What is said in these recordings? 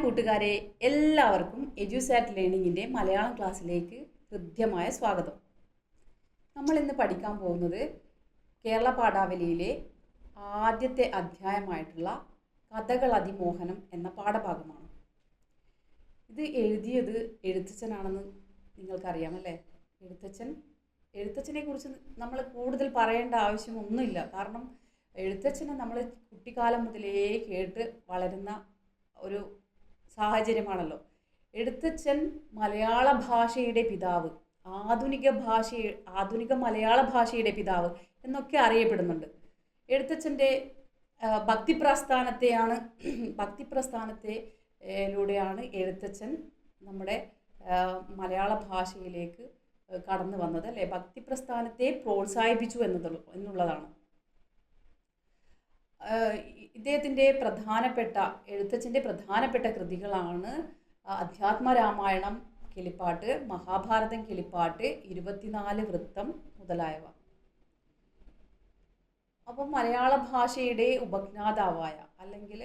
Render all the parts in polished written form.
കൂട്ടുകാരെ, എല്ലാവർക്കും എഡ്യൂസാറ്റ് ലേണിംഗിൻ്റെ മലയാളം ക്ലാസ്സിലേക്ക് ഹൃദ്യമായ സ്വാഗതം. നമ്മൾ ഇന്ന് പഠിക്കാൻ പോകുന്നത് കേരള പാഠാവലിയിലെ ആദ്യത്തെ അധ്യായമായിട്ടുള്ള കഥകൾ അതിമോഹനം എന്ന പാഠഭാഗമാണ്. ഇത് എഴുതിയത് എഴുത്തച്ഛനാണെന്ന് നിങ്ങൾക്കറിയാമല്ലേ. എഴുത്തച്ഛനെ കുറിച്ച് നമ്മൾ കൂടുതൽ പറയേണ്ട ആവശ്യമൊന്നുമില്ല. കാരണം എഴുത്തച്ഛനെ നമ്മൾ കുട്ടിക്കാലം മുതലേ കേട്ട് വളരുന്ന ഒരു സാഹചര്യമാണല്ലോ. എഴുത്തച്ഛൻ മലയാള ഭാഷയുടെ പിതാവ്, ആധുനിക മലയാള ഭാഷയുടെ പിതാവ് എന്നൊക്കെ അറിയപ്പെടുന്നുണ്ട്. എഴുത്തച്ഛൻ്റെ ഭക്തിപ്രസ്ഥാനത്തിലൂടെയാണ് എഴുത്തച്ഛൻ നമ്മുടെ മലയാള ഭാഷയിലേക്ക് കടന്നു വന്നത് അല്ലേ. ഭക്തിപ്രസ്ഥാനത്തെ പ്രോത്സാഹിപ്പിച്ചു എന്നുള്ളതാണ്. എഴുത്തച്ഛൻ്റെ പ്രധാനപ്പെട്ട കൃതികളാണ് അധ്യാത്മരാമായണം കിളിപ്പാട്ട്, മഹാഭാരതം കിളിപ്പാട്ട്, 24 വൃത്തം മുതലായവ. അപ്പം മലയാള ഭാഷയുടെ ഉപജ്ഞാതാവായ അല്ലെങ്കിൽ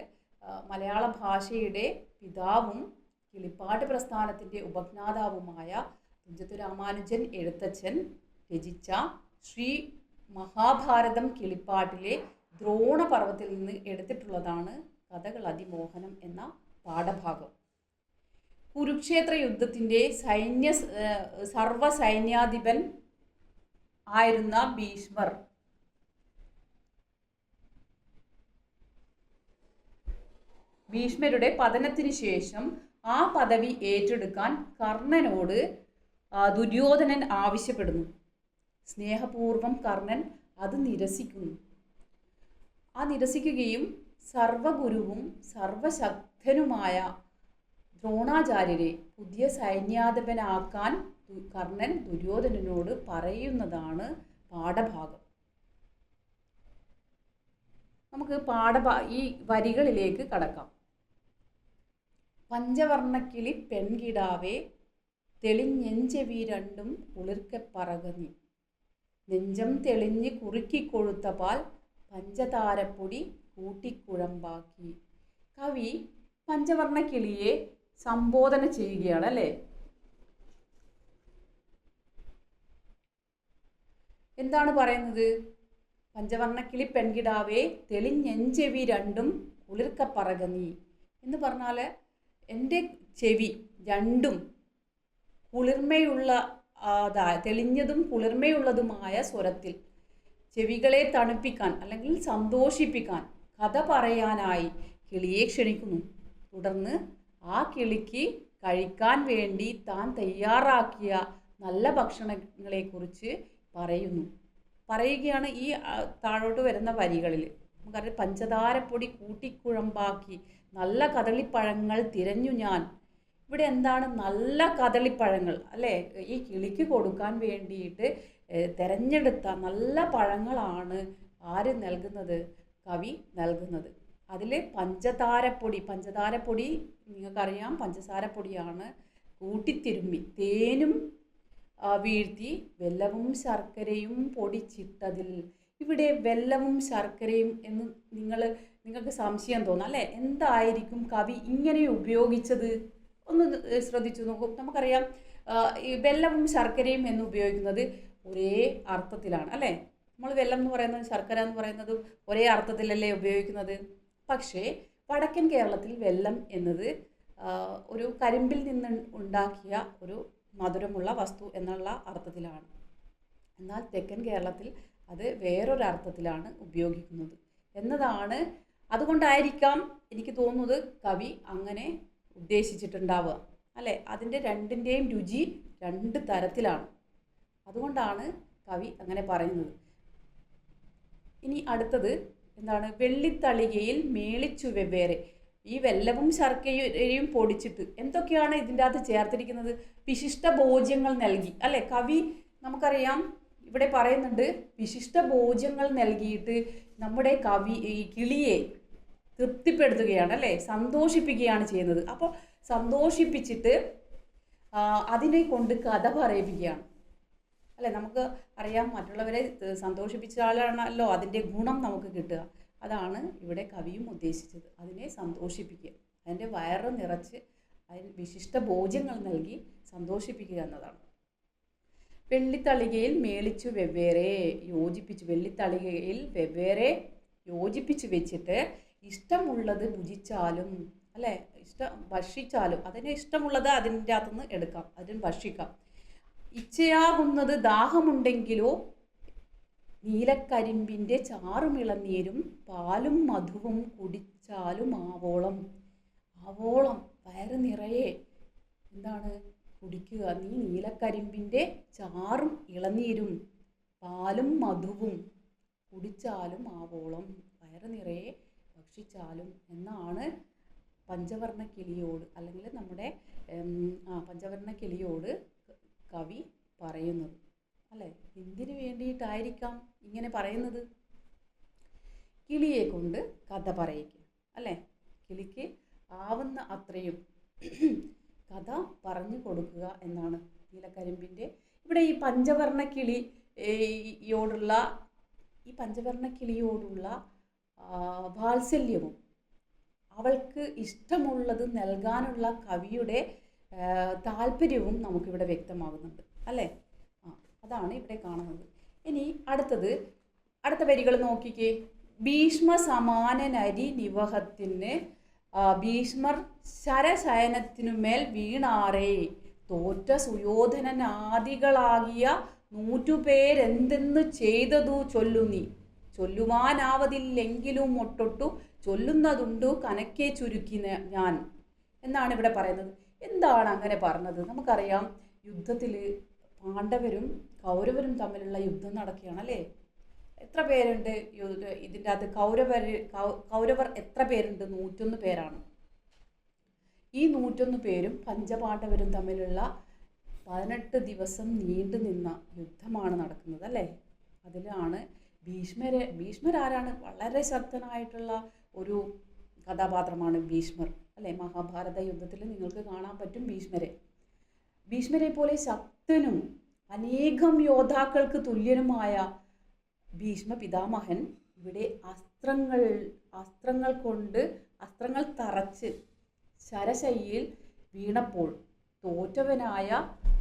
മലയാള ഭാഷയുടെ പിതാവും കിളിപ്പാട്ട് പ്രസ്ഥാനത്തിൻ്റെ ഉപജ്ഞാതാവുമായ തുഞ്ചത്ത് രാമാനുജൻ എഴുത്തച്ഛൻ രചിച്ച ശ്രീ മഹാഭാരതം കിളിപ്പാട്ടിലെ ദ്രോണപർവ്വത്തിൽ നിന്ന് എടുത്തിട്ടുള്ളതാണ് കഥകൾ അതിമോഹനം എന്ന പാഠഭാഗം. കുരുക്ഷേത്ര യുദ്ധത്തിൻ്റെ സർവസൈന്യാധിപൻ ആയിരുന്ന ഭീഷ്മരുടെ പതനത്തിന് ശേഷം ആ പദവി ഏറ്റെടുക്കാൻ കർണനോട് ദുര്യോധനൻ ആവശ്യപ്പെടുന്നു. സ്നേഹപൂർവം കർണൻ അത് നിരസിക്കുകയും സർവഗുരുവും സർവശക്തനുമായ ദ്രോണാചാര്യരെ പുതിയ സൈന്യാധിപനാക്കാൻ കർണൻ ദുര്യോധനനോട് പറയുന്നതാണ് പാഠഭാഗം. നമുക്ക് ഈ വരികളിലേക്ക് കടക്കാം. പഞ്ചവർണ്ണക്കിളി പെൺകിടാവേ തെളിഞ്ഞെഞ്ചെവി രണ്ടും കുളിർക്കെ പറകനി, നെഞ്ചം തെളിഞ്ഞ് കുറുക്കിക്കൊഴുത്ത പാൽ പഞ്ചതാരപ്പൊടി കൂട്ടിക്കുഴമ്പാക്കി. കവി പഞ്ചവർണ്ണക്കിളിയെ സംബോധന ചെയ്യുകയാണ് അല്ലേ. എന്താണ് പറയുന്നത്? പഞ്ചവർണ്ണക്കിളി പെൺകിടാവേ തെളിഞ്ഞെഞ്ചെവി രണ്ടും കുളിർക്ക പറകനി എന്ന് പറഞ്ഞാൽ എൻ്റെ ചെവി രണ്ടും തെളിഞ്ഞതും കുളിർമയുള്ളതുമായ സ്വരത്തിൽ ചെവികളെ തണുപ്പിക്കാൻ അല്ലെങ്കിൽ സന്തോഷിപ്പിക്കാൻ കഥ പറയാനായി കിളിയെ ക്ഷണിക്കുന്നു. തുടർന്ന് ആ കിളിക്ക് കഴിക്കാൻ വേണ്ടി താൻ തയ്യാറാക്കിയ നല്ല ഭക്ഷണങ്ങളെക്കുറിച്ച് പറയുകയാണ് ഈ താഴോട്ട് വരുന്ന വരികളിൽ. നമുക്കറിയാം, പഞ്ചതാരപ്പൊടി കൂട്ടിക്കുഴമ്പാക്കി നല്ല കദളിപ്പഴങ്ങൾ തിരഞ്ഞു ഞാൻ. ഇവിടെ എന്താണ് നല്ല കദളിപ്പഴങ്ങൾ അല്ലേ? ഈ കിളിക്ക് കൊടുക്കാൻ വേണ്ടിയിട്ട് തിരഞ്ഞെടുത്ത നല്ല പഴങ്ങളാണ് ആര് നൽകുന്നത്? കവി നൽകുന്നത്. അതിൽ പഞ്ചതാരപ്പൊടി നിങ്ങൾക്കറിയാം, പഞ്ചസാരപ്പൊടിയാണ് കൂട്ടിത്തിരുമ്മി തേനും വീഴ്ത്തി വെല്ലവും ശർക്കരയും പൊടിച്ചിട്ടതിൽ. ഇവിടെ വെല്ലവും ശർക്കരയും എന്ന് നിങ്ങൾക്ക് സംശയം തോന്നാം അല്ലേ. എന്തായിരിക്കും കവി ഇങ്ങനെ ഉപയോഗിച്ചത്? ഒന്ന് ശ്രദ്ധിച്ചു നോക്കൂ. നമുക്കറിയാം, ഈ വെല്ലവും ശർക്കരയും എന്ന് ഉപയോഗിക്കുന്നത് ഒരേ അർത്ഥത്തിലാണ് അല്ലേ. നമ്മൾ വെല്ലം എന്ന് പറയുന്നത് ശർക്കര എന്ന് പറയുന്നത് ഒരേ അർത്ഥത്തിലല്ലേ ഉപയോഗിക്കുന്നത്. പക്ഷേ വടക്കൻ കേരളത്തിൽ വെല്ലം എന്നത് ഒരു കരിമ്പിൽ നിന്ന് ഉണ്ടാക്കിയ ഒരു മധുരമുള്ള വസ്തു എന്നുള്ള അർത്ഥത്തിലാണ്. എന്നാൽ തെക്കൻ കേരളത്തിൽ അത് വേറൊരർത്ഥത്തിലാണ് ഉപയോഗിക്കുന്നത് എന്നതാണ്. അതുകൊണ്ടായിരിക്കാം എനിക്ക് തോന്നുന്നത് കവി അങ്ങനെ ഉദ്ദേശിച്ചിട്ടുണ്ടാവുക അല്ലേ. അതിൻ്റെ രണ്ടിൻ്റെയും രുചി രണ്ട് തരത്തിലാണ്. അതുകൊണ്ടാണ് കവി അങ്ങനെ പറയുന്നത്. ഇനി അടുത്തത് എന്താണ്? വെള്ളിത്തളികയിൽ മേളിച്ചു വെവ്വേറെ. ഈ വെല്ലവും ശർക്കരയും പൊടിച്ചിട്ട് എന്തൊക്കെയാണ് ഇതിൻ്റെ അകത്ത് ചേർത്തിരിക്കുന്നത്? വിശിഷ്ട ഭോജ്യങ്ങൾ നൽകി അല്ലേ. കവി നമുക്കറിയാം ഇവിടെ പറയുന്നുണ്ട്, വിശിഷ്ട ഭോജ്യങ്ങൾ നൽകിയിട്ട് നമ്മുടെ ഈ കിളിയെ തൃപ്തിപ്പെടുത്തുകയാണ് അല്ലേ, സന്തോഷിപ്പിക്കുകയാണ് ചെയ്യുന്നത്. അപ്പോൾ സന്തോഷിപ്പിച്ചിട്ട് അതിനെ കൊണ്ട് കഥ പറയിപ്പിക്കുകയാണ് അല്ലേ. നമുക്ക് അറിയാം, മറ്റുള്ളവരെ സന്തോഷിപ്പിച്ചാലാണല്ലോ അതിൻ്റെ ഗുണം നമുക്ക് കിട്ടുക. അതാണ് ഇവിടെ കവിയും ഉദ്ദേശിച്ചത്, അതിനെ സന്തോഷിപ്പിക്കുക അതിൻ്റെ വയറ് നിറച്ച് അതിന് വിശിഷ്ട ഭോജ്യങ്ങൾ നൽകി സന്തോഷിപ്പിക്കുക എന്നതാണ്. വെള്ളിത്തളികയിൽ മേളിച്ചു വെവ്വേറെ യോജിപ്പിച്ചു, വെള്ളിത്തളികയിൽ വെവ്വേറെ യോജിപ്പിച്ചു വെച്ചിട്ട് ഇഷ്ടമുള്ളത് ഭുജിച്ചാലും അല്ലേ, ഭക്ഷിച്ചാലും, അതിന് ഇഷ്ടമുള്ളത് അതിൻ്റെ അകത്തുനിന്ന് എടുക്കാം, അതിന് ഭക്ഷിക്കാം. ഇച്ഛയാകുന്നത് ദാഹമുണ്ടെങ്കിലോ നീലക്കരിമ്പിൻ്റെ ചാറും ഇളനീരും പാലും മധുവും കുടിച്ചാലും ആവോളം. ആവോളം വയറ് നിറയെ എന്താണ് കുടിക്കുക. നീ നീലക്കരിമ്പിൻ്റെ ചാറും ഇളനീരും പാലും മധുവും കുടിച്ചാലും ആവോളം, വയറ് നിറയെ ഭക്ഷിച്ചാലും എന്നാണ് പഞ്ചവർണ്ണ കിളിയോട് അല്ലെങ്കിൽ നമ്മുടെ പഞ്ചവർണ്ണ കിളിയോട് കവി പറയുന്നത് അല്ലേ. എന്തിനു വേണ്ടിയിട്ടായിരിക്കാം ഇങ്ങനെ പറയുന്നത്? കിളിയെ കൊണ്ട് കഥ പറയിക്കുക അല്ലേ. കിളിക്ക് ആവുന്ന അത്രയും കഥ പറഞ്ഞു കൊടുക്കുക എന്നാണ് നീലക്കരിമ്പിൻ്റെ. ഇവിടെ ഈ പഞ്ചവർണ്ണ കിളിയോടുള്ള വാത്സല്യവും അവൾക്ക് ഇഷ്ടമുള്ളത് നൽകാനുള്ള കവിയുടെ താല്പര്യവും നമുക്കിവിടെ വ്യക്തമാകുന്നുണ്ട് അല്ലേ. അതാണ് ഇവിടെ കാണുന്നത്. ഇനി അടുത്ത വരികൾ നോക്കിക്കേ. ഭീഷ്മ സമാനനരി നിവഹത്തിന് ഭീഷ്മർ ശരശയനത്തിനുമേൽ വീണാറേ തോറ്റ സുയോധനനാദികളാകിയ 100 പേരെന്തെന്നു ചെയ്തതു ചൊല്ലു നീ, ചൊല്ലുവാനാവതില്ലെങ്കിലും ഒട്ടൊട്ടു ചൊല്ലുന്നതുണ്ടു കനക്കെ ചുരുക്കി ഞാൻ എന്നാണ് ഇവിടെ പറയുന്നത്. എന്താണ് അങ്ങനെ പറഞ്ഞത്? നമുക്കറിയാം, യുദ്ധത്തിൽ പാണ്ഡവരും കൗരവരും തമ്മിലുള്ള യുദ്ധം നടക്കുകയാണ് അല്ലേ. എത്ര പേരുണ്ട് ഇതിൻ്റെ അകത്ത്? കൗരവർ എത്ര പേരുണ്ട്? 101 പേരാണ്. ഈ 101 പേരും പഞ്ചപാണ്ഡവരും തമ്മിലുള്ള 18 ദിവസം നീണ്ടു നിന്ന യുദ്ധമാണ് നടക്കുന്നത് അല്ലേ. അതിലാണ് ഭീഷ്മരാരാണ്? വളരെ ശക്തനായിട്ടുള്ള ഒരു കഥാപാത്രമാണ് ഭീഷ്മർ അല്ലേ. മഹാഭാരത യുദ്ധത്തിൽ നിങ്ങൾക്ക് കാണാൻ പറ്റും ഭീഷ്മരെ പോലെ ശക്തനും അനേകം യോദ്ധാക്കൾക്ക് തുല്യനുമായ ഭീഷ്മ പിതാമഹൻ ഇവിടെ അസ്ത്രങ്ങൾ തറച്ച് ശരശയ്യയിൽ വീണപ്പോൾ തോറ്റവനായ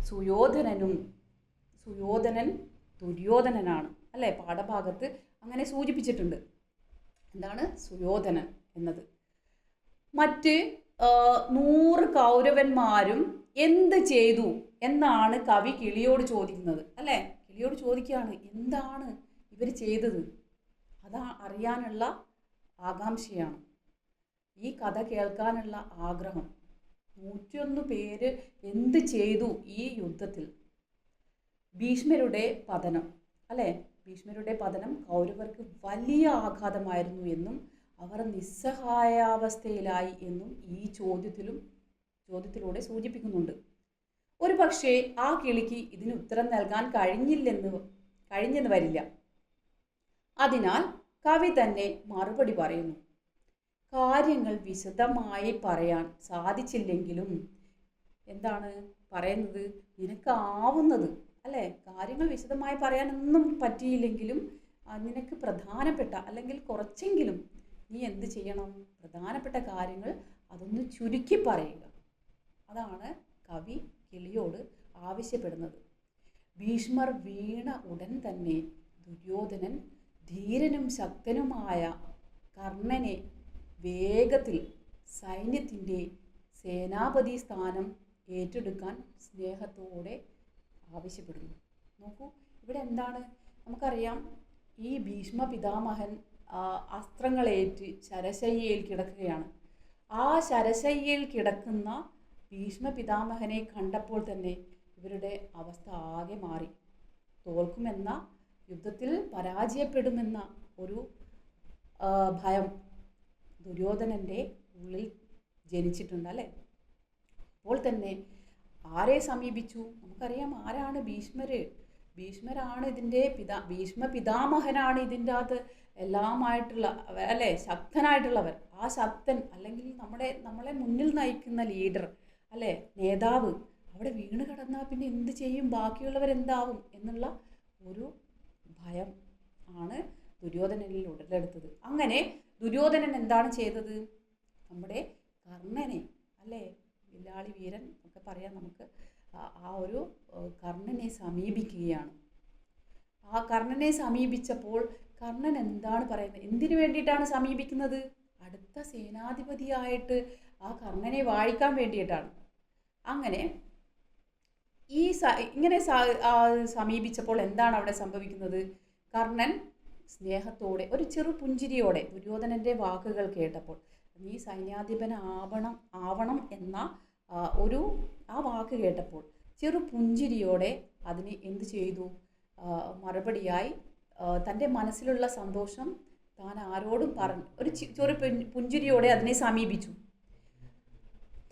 സുയോധനൻ ദുര്യോധനനാണ് അല്ലേ. പാഠഭാഗത്ത് അങ്ങനെ സൂചിപ്പിച്ചിട്ടുണ്ട്. എന്താണ് സുയോധനൻ എന്നത്? മറ്റ് 100 കൗരവന്മാരും എന്ത് ചെയ്തു എന്നാണ് കവി കിളിയോട് ചോദിക്കുന്നത് അല്ലേ. കിളിയോട് ചോദിക്കുകയാണ്, എന്താണ് ഇവർ ചെയ്തത്? അറിയാനുള്ള ആകാംക്ഷയാണ്, ഈ കഥ കേൾക്കാനുള്ള ആഗ്രഹം. 101 പേര് എന്ത് ചെയ്തു ഈ യുദ്ധത്തിൽ? ഭീഷ്മരുടെ പതനം അല്ലേ. ഭീഷ്മരുടെ പതനം കൗരവർക്ക് വലിയ ആഘാതമായിരുന്നു എന്നും അവർ നിസ്സഹായാവസ്ഥയിലായി എന്നും ഈ ചോദ്യത്തിലൂടെ സൂചിപ്പിക്കുന്നുണ്ട്. ഒരു പക്ഷേ ആ കിളിക്ക് ഇതിന് ഉത്തരം നൽകാൻ കഴിഞ്ഞെന്ന് വരില്ല. അതിനാൽ കവി തന്നെ മറുപടി പറയുന്നു. കാര്യങ്ങൾ വിശദമായി പറയാൻ സാധിച്ചില്ലെങ്കിലും എന്താണ് പറയുന്നത്? നിനക്കാവുന്നത് അല്ലേ. കാര്യങ്ങൾ വിശദമായി പറയാനൊന്നും പറ്റിയില്ലെങ്കിലും നിനക്ക് പ്രധാനപ്പെട്ട അല്ലെങ്കിൽ കുറച്ചെങ്കിലും നീ എന്ത് ചെയ്യണം? പ്രധാനപ്പെട്ട കാര്യങ്ങൾ അതൊന്ന് ചുരുക്കി പറയുക. അതാണ് കവി കിളിയോട് ആവശ്യപ്പെടുന്നത്. ഭീഷ്മർ വീണ ഉടൻ തന്നെ ദുര്യോധനൻ ധീരനും ശക്തനുമായ കർണനെ വേഗത്തിൽ സൈന്യത്തിൻ്റെ സേനാപതി സ്ഥാനം ഏറ്റെടുക്കാൻ സ്നേഹത്തോടെ ആവശ്യപ്പെടുന്നു. നോക്കൂ, ഇവിടെ എന്താണ്? നമുക്കറിയാം, ഈ ഭീഷ്മ പിതാമഹൻ അസ്ത്രങ്ങളേറ്റ് ശരശയ്യയിൽ കിടക്കുകയാണ്. ആ ശരശയ്യയിൽ കിടക്കുന്ന ഭീഷ്മ പിതാമഹനെ കണ്ടപ്പോൾ തന്നെ ഇവരുടെ അവസ്ഥ ആകെ മാറി. തോൽക്കുമെന്ന, യുദ്ധത്തിൽ പരാജയപ്പെടുമെന്ന ഒരു ഭയം ദുര്യോധനൻ്റെ ഉള്ളിൽ ജനിച്ചിട്ടുണ്ട് അല്ലേ. അപ്പോൾ തന്നെ ആരെ സമീപിച്ചു? നമുക്കറിയാം ആരാണ് ഭീഷ്മരാണ് ഇതിൻ്റെ ഭീഷ്മ പിതാമഹനാണ് ഇതിൻ്റെ അകത്ത് എല്ലാമായിട്ടുള്ള അല്ലേ, ശക്തനായിട്ടുള്ളവർ. ആ ശക്തൻ അല്ലെങ്കിൽ നമ്മളെ മുന്നിൽ നയിക്കുന്ന ലീഡർ അല്ലേ, നേതാവ് അവിടെ വീണ് കിടന്നാൽ പിന്നെ എന്ത് ചെയ്യും, ബാക്കിയുള്ളവരെന്താവും എന്നുള്ള ഒരു ഭയം ആണ് ദുര്യോധനനിൽ ഉടലെടുത്തത്. അങ്ങനെ ദുര്യോധനൻ എന്താണ് ചെയ്തത്? നമ്മുടെ കർണനെ, അല്ലേ, വില്ലാളി വീരൻ ഒക്കെ പറയാം നമുക്ക്, ആ ഒരു കർണനെ സമീപിക്കുകയാണ്. ആ കർണനെ സമീപിച്ചപ്പോൾ കർണൻ എന്താണ് പറയുന്നത്? എന്തിനു വേണ്ടിയിട്ടാണ് സമീപിക്കുന്നത്? അടുത്ത സേനാധിപതിയായിട്ട് ആ കർണനെ വാഴിക്കാൻ വേണ്ടിയിട്ടാണ്. അങ്ങനെ ഇങ്ങനെ സമീപിച്ചപ്പോൾ എന്താണ് അവിടെ സംഭവിക്കുന്നത്? കർണൻ സ്നേഹത്തോടെ ഒരു ചെറു പുഞ്ചിരിയോടെ ദുര്യോധനൻ്റെ വാക്കുകൾ കേട്ടപ്പോൾ, നീ ആവണം എന്ന ആ വാക്ക് കേട്ടപ്പോൾ ചെറു പുഞ്ചിരിയോടെ അതിന് എന്ത് ചെയ്തു? മറുപടിയായി തൻ്റെ മനസ്സിലുള്ള സന്തോഷം താൻ ആരോടും പറഞ്ഞു ഒരു ചെറു പുഞ്ചിരിയോടെ അതിനെ സമീപിച്ചു.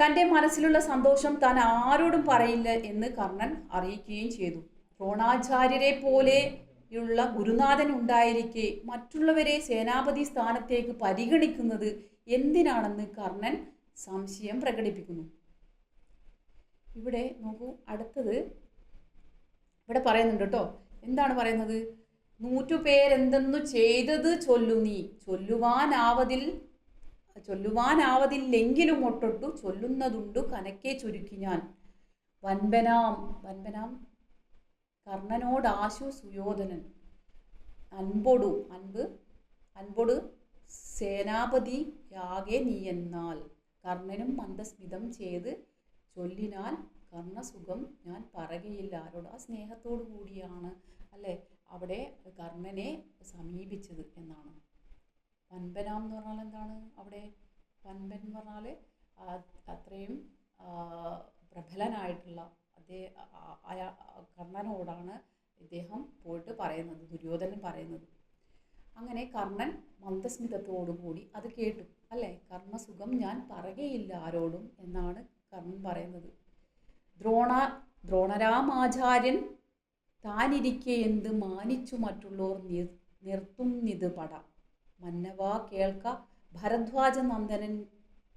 തൻ്റെ മനസ്സിലുള്ള സന്തോഷം താൻ ആരോടും പറയില്ല എന്ന് കർണൻ അറിയിക്കുകയും ചെയ്തു. ദ്രോണാചാര്യരെ പോലെയുള്ള ഗുരുനാഥൻ ഉണ്ടായിരിക്കെ മറ്റുള്ളവരെ സേനാപതി സ്ഥാനത്തേക്ക് പരിഗണിക്കുന്നത് എന്തിനാണെന്ന് കർണൻ സംശയം പ്രകടിപ്പിക്കുന്നു. ഇവിടെ നോക്കൂ, അടുത്തത് ഇവിടെ പറയുന്നുണ്ട് കേട്ടോ. എന്താണ് പറയുന്നത്? 100 പേരെന്തെന്നു ചെയ്തത് ചൊല്ലു നീ, ചൊല്ലുവാനാവതില്ലെങ്കിലും ഒട്ടൊട്ടു ചൊല്ലുന്നതുണ്ടു കനക്കെ ചുരുക്കി ഞാൻ. വൻപനാം കർണനോടാശു സുയോധനൻ അൻപൊടു സേനാപതിയാകെ നീ എന്നാൽ. കർണനും മന്ദസ്മിതം ചെയ്ത് ചൊല്ലിനാൽ കർണസുഖം ഞാൻ പറയുകയില്ല ആരോട്. ആ സ്നേഹത്തോടു കൂടിയാണ് അല്ലേ അവിടെ കർണനെ സമീപിച്ചത് എന്നാണ്. വൻപനാം എന്ന് പറഞ്ഞാൽ എന്താണ്? അവിടെ വൻപൻ എന്ന് പറഞ്ഞാൽ അത്രയും പ്രബലനായിട്ടുള്ള കർണനോടാണ് ഇദ്ദേഹം പോയിട്ട് പറയുന്നത്, ദുര്യോധനൻ പറയുന്നത്. അങ്ങനെ കർണൻ മന്ദസ്മിതത്തോടുകൂടി അത് കേട്ടു, അല്ലേ? കർണസുഖം ഞാൻ പറയുകയില്ല ആരോടും എന്നാണ് കർണൻ പറയുന്നത്. ദ്രോണരാമാചാര്യൻ താനിരിക്കെ എന്ത് മാനിച്ചു മറ്റുള്ളവർ നിർത്തുന്നിത് പട. മന്നവാ കേൾക്ക ഭരദ്വാജ നന്ദനൻ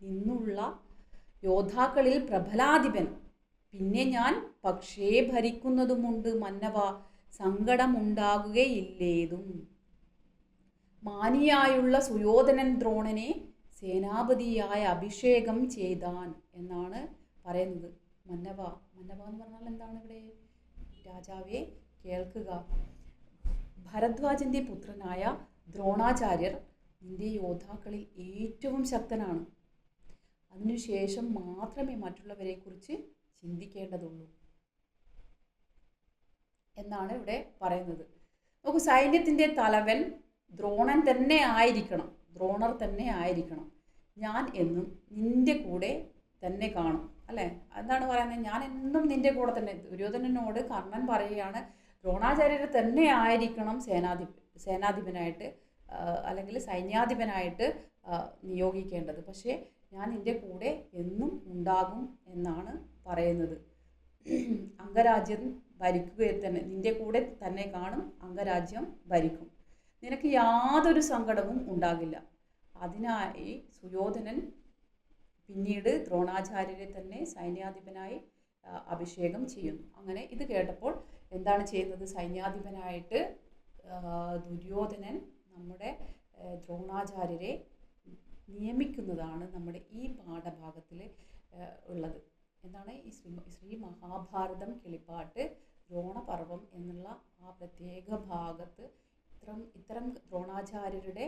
നിന്നുള്ള യോദ്ധാക്കളിൽ പ്രബലാധിപൻ. പിന്നെ ഞാൻ പക്ഷേ ഭരിക്കുന്നതുമുണ്ട് മന്നവ, സങ്കടമുണ്ടാകുകയില്ലേതും. മാനിയായുള്ള സുയോധനൻ ദ്രോണനെ സേനാപതിയായ അഭിഷേകം ചെയ്താൻ എന്നാണ് പറയുന്നത്. മന്നവ എന്ന് പറഞ്ഞാൽ എന്താണ്? ഇവിടെ രാജാവെ കേൾക്കുക, ഭരദ്വാജന്റെ പുത്രനായ ദ്രോണാചാര്യർ നിന്റെ യോദ്ധാക്കളിൽ ഏറ്റവും ശക്തനാണ്. അതിനുശേഷം മാത്രമേ മറ്റുള്ളവരെക്കുറിച്ച് ചിന്തിക്കേണ്ടതുള്ളൂ എന്നാണ് ഇവിടെ പറയുന്നത്. നോക്കൂ, സൈന്യത്തിൻ്റെ തലവൻ ദ്രോണർ തന്നെ ആയിരിക്കണം. ഞാൻ എന്നും നിന്റെ കൂടെ തന്നെ കാണും, അല്ലേ? എന്താണ് പറയുന്നത്? ഞാൻ എന്നും നിന്റെ കൂടെ തന്നെ. ദുര്യോധനനോട് കർണൻ പറയുകയാണ്, ദ്രോണാചാര്യരെ തന്നെ ആയിരിക്കണം സേനാധിപനായിട്ട് അല്ലെങ്കിൽ സൈന്യാധിപനായിട്ട് നിയോഗിക്കേണ്ടത്. പക്ഷേ ഞാൻ നിന്റെ കൂടെ എന്നും ഉണ്ടാകും എന്നാണ് പറയുന്നത്. അംഗരാജ്യം ഭരിക്കുക തന്നെ, നിന്റെ കൂടെ തന്നെ കാണും, അംഗരാജ്യം ഭരിക്കും. നിനക്ക് യാതൊരു സങ്കടവും ഉണ്ടാകില്ല. അതിനായി സുയോധനൻ പിന്നീട് ദ്രോണാചാര്യരെ തന്നെ സൈന്യാധിപനായി അഭിഷേകം ചെയ്യുന്നു. അങ്ങനെ ഇത് കേട്ടപ്പോൾ എന്താണ് ചെയ്യുന്നത്? സൈന്യാധിപനായിട്ട് ദുര്യോധനൻ നമ്മുടെ ദ്രോണാചാര്യരെ നിയമിക്കുന്നതാണ് നമ്മുടെ ഈ പാഠഭാഗത്തിൽ ഉള്ളത്. എന്താണ് ഈ ശ്രീ മഹാഭാരതം കിളിപ്പാട്ട് ദ്രോണപർവം എന്നുള്ള ആ പ്രത്യേക ഭാഗത്ത് ഇത്തരം ദ്രോണാചാര്യരുടെ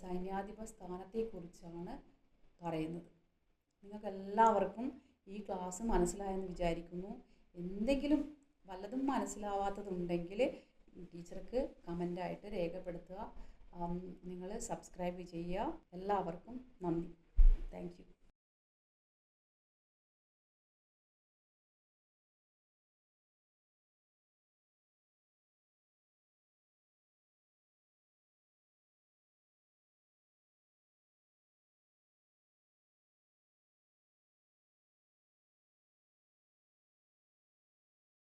സൈന്യാധിപ സ്ഥാനത്തെക്കുറിച്ചാണ് പറയുന്നത്. നിങ്ങൾക്കെല്ലാവർക്കും ഈ ക്ലാസ് മനസ്സിലായെന്ന് വിചാരിക്കുന്നു. എന്തെങ്കിലും വല്ലതും മനസ്സിലാവാത്തതുണ്ടെങ്കിൽ ടീച്ചർക്ക് കമൻ്റായിട്ട് രേഖപ്പെടുത്തുക. നിങ്ങൾ സബ്സ്ക്രൈബ് ചെയ്യുക. എല്ലാവർക്കും നന്ദി. Thank you.